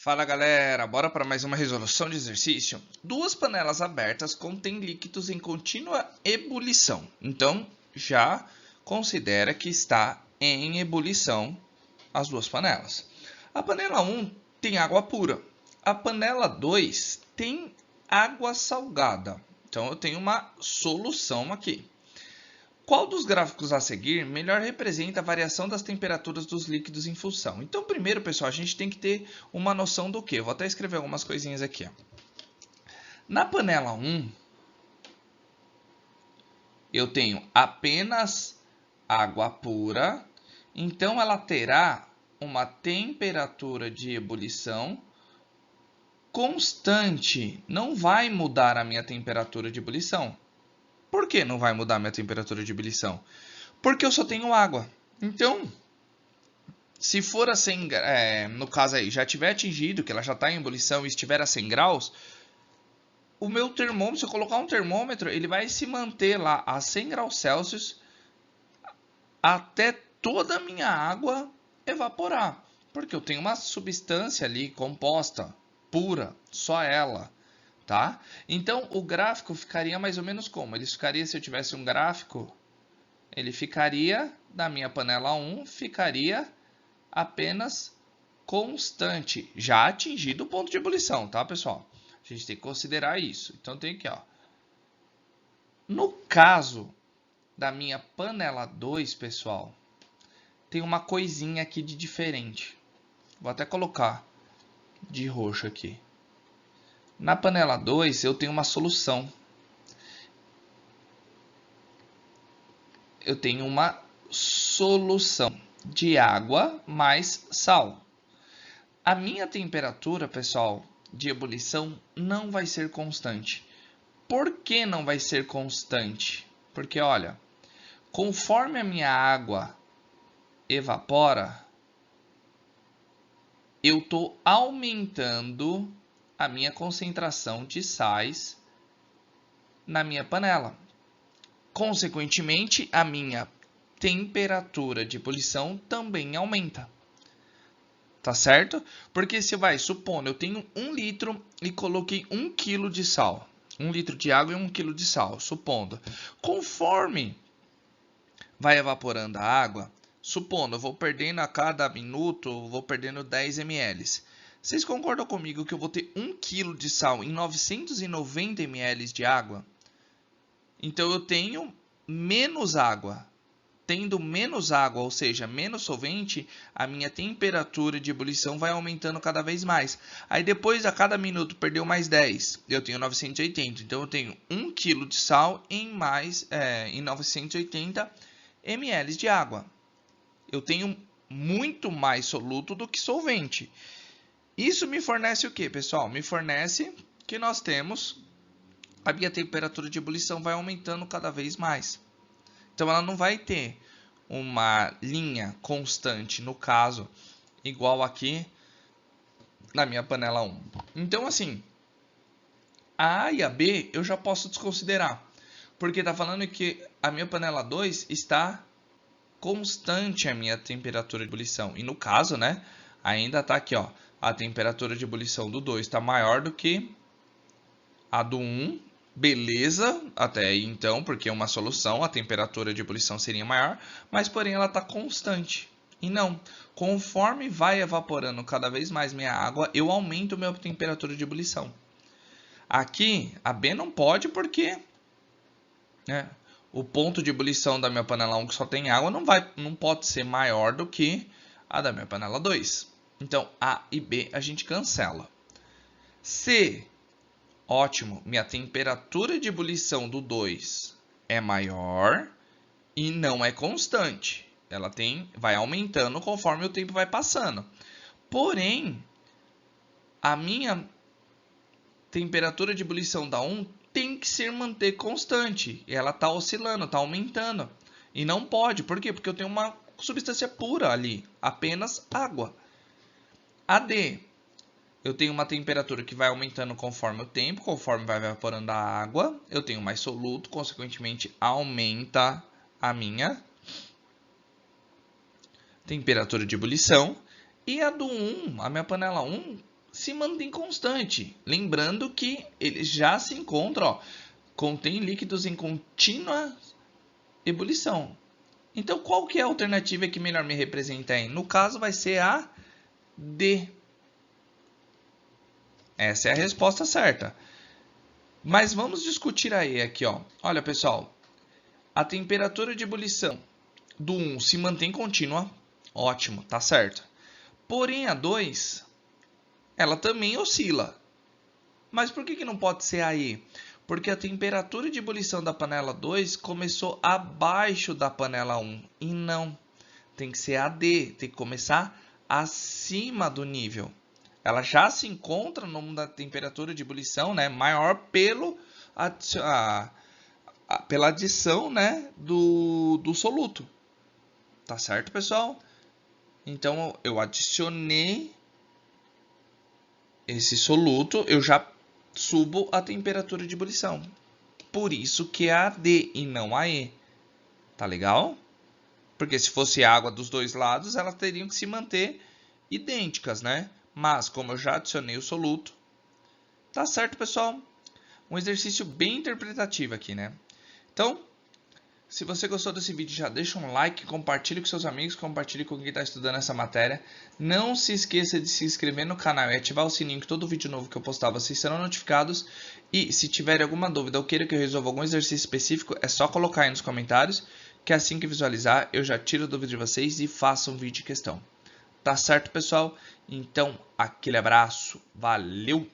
Fala galera, bora para mais uma resolução de exercício. Duas panelas abertas contêm líquidos em contínua ebulição. Então, já considera que está em ebulição as duas panelas. A panela 1 tem água pura. A panela 2 tem água salgada. Então, eu tenho uma solução aqui. Qual dos gráficos a seguir melhor representa a variação das temperaturas dos líquidos em função? Então, primeiro, pessoal, a gente tem que ter uma noção do que? Eu vou até escrever algumas coisinhas aqui. Ó. Na panela 1, eu tenho apenas água pura, então ela terá uma temperatura de ebulição constante. Não vai mudar a minha temperatura de ebulição. Por que não vai mudar a minha temperatura de ebulição? Porque eu só tenho água. Então, se for a 100, no caso aí, já tiver atingido, que ela já está em ebulição e estiver a 100 graus, o meu termômetro, se eu colocar um termômetro, ele vai se manter lá a 100 graus Celsius até toda a minha água evaporar. Porque eu tenho uma substância ali composta, pura, só ela. Tá? Então, o gráfico ficaria mais ou menos como? Ele ficaria, se eu tivesse um gráfico, ele ficaria, da minha panela 1, ficaria apenas constante, já atingido o ponto de ebulição, tá, pessoal? A gente tem que considerar isso. Então, tem aqui, ó. No caso da minha panela 2, pessoal, tem uma coisinha aqui de diferente. Vou até colocar de roxo aqui. Na panela 2, eu tenho uma solução. Eu tenho uma solução de água mais sal. A minha temperatura, pessoal, de ebulição não vai ser constante. Por que não vai ser constante? Porque, olha, conforme a minha água evapora, eu estou aumentando a minha concentração de sais na minha panela. Consequentemente, a minha temperatura de ebulição também aumenta. Tá certo? Porque se supondo, eu tenho 1 litro e coloquei 1 quilo de sal. 1 litro de água e 1 quilo de sal, supondo. Conforme vai evaporando a água, supondo, eu vou perdendo a cada minuto, vou perdendo 10 ml. Vocês concordam comigo que eu vou ter 1 kg de sal em 990 ml de água? Então, eu tenho menos água. Tendo menos água, ou seja, menos solvente, a minha temperatura de ebulição vai aumentando cada vez mais. Aí, depois, a cada minuto, perdeu mais 10. Eu tenho 980. Então, eu tenho 1 kg de sal em 980 ml de água. Eu tenho muito mais soluto do que solvente. Isso me fornece o que, pessoal? Me fornece que nós temos a minha temperatura de ebulição vai aumentando cada vez mais. Então, ela não vai ter uma linha constante, no caso, igual aqui na minha panela 1. Então, assim, a A e a B eu já posso desconsiderar. Porque está falando que a minha panela 2 está constante a minha temperatura de ebulição. E no caso, né, ainda está aqui, ó. A temperatura de ebulição do 2 está maior do que a do 1, beleza, até aí então, porque é uma solução, a temperatura de ebulição seria maior, mas porém ela está constante. E não, conforme vai evaporando cada vez mais minha água, eu aumento a minha temperatura de ebulição. Aqui, a B não pode porque, né, o ponto de ebulição da minha panela 1, que só tem água, não pode ser maior do que a da minha panela 2. Então, A e B a gente cancela. C, ótimo, minha temperatura de ebulição do 2 é maior e não é constante. Ela vai aumentando conforme o tempo vai passando. Porém, a minha temperatura de ebulição da 1 tem que se manter constante. E ela está oscilando, está aumentando. E não pode. Por quê? Porque eu tenho uma substância pura ali, apenas água. A D, eu tenho uma temperatura que vai aumentando conforme o tempo, conforme vai evaporando a água. Eu tenho mais soluto, consequentemente aumenta a minha temperatura de ebulição. E a do 1, a minha panela 1, se mantém constante. Lembrando que ele já se encontra, ó, contém líquidos em contínua ebulição. Então, qual que é a alternativa que melhor me representa aí? No caso, vai ser a D. Essa é a resposta certa. Mas vamos discutir aí aqui, ó. Olha, pessoal, a temperatura de ebulição do 1 se mantém contínua. Ótimo, tá certo. Porém, a 2, ela também oscila. Mas por que não pode ser a E? Porque a temperatura de ebulição da panela 2 começou abaixo da panela 1. E não. Tem que ser a D. Tem que começar acima do nível. Ela já se encontra na temperatura de ebulição, né, maior pela adição, né, do soluto. Tá certo, pessoal? Então, eu adicionei esse soluto, eu já subo a temperatura de ebulição. Por isso que é a D e não a E. Tá legal? Porque se fosse água dos dois lados, elas teriam que se manter idênticas, né? Mas, como eu já adicionei o soluto, tá certo, pessoal? Um exercício bem interpretativo aqui, né? Então, se você gostou desse vídeo, já deixa um like, compartilhe com seus amigos, compartilhe com quem está estudando essa matéria. Não se esqueça de se inscrever no canal e ativar o sininho, que todo vídeo novo que eu postar vocês serão notificados. E se tiver alguma dúvida ou queira que eu resolva algum exercício específico, é só colocar aí nos comentários, que assim que visualizar, eu já tiro a dúvida de vocês e faço um vídeo de questão. Tá certo, pessoal? Então, aquele abraço. Valeu!